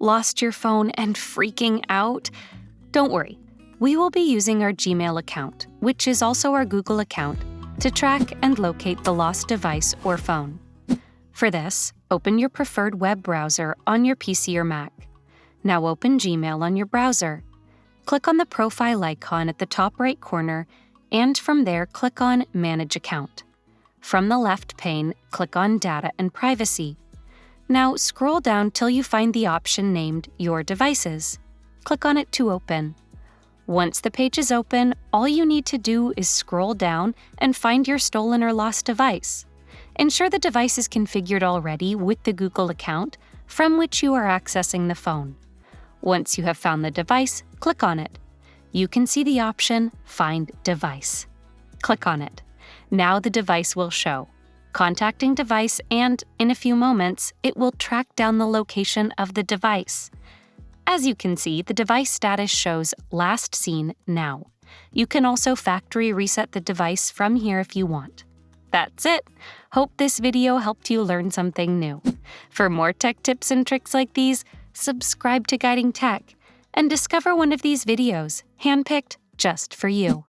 Lost your phone and freaking out? Don't worry. We will be using our Gmail account, which is also our Google account, to track and locate the lost device or phone. For this, open your preferred web browser on your PC or Mac. Now open Gmail on your browser. Click on the profile icon at the top right corner, and from there click on Manage Account. From the left pane, click on Data and Privacy. Now scroll down till you find the option named Your Devices. Click on it to open. Once the page is open, all you need to do is scroll down and find your stolen or lost device. Ensure the device is configured already with the Google account from which you are accessing the phone. Once you have found the device, click on it. You can see the option Find Device. Click on it. Now the device will show. Contacting device, and in a few moments, it will track down the location of the device. As you can see, the device status shows Last Seen Now. You can also factory reset the device from here if you want. That's it. Hope this video helped you learn something new. For more tech tips and tricks like these, subscribe to Guiding Tech and discover one of these videos handpicked just for you.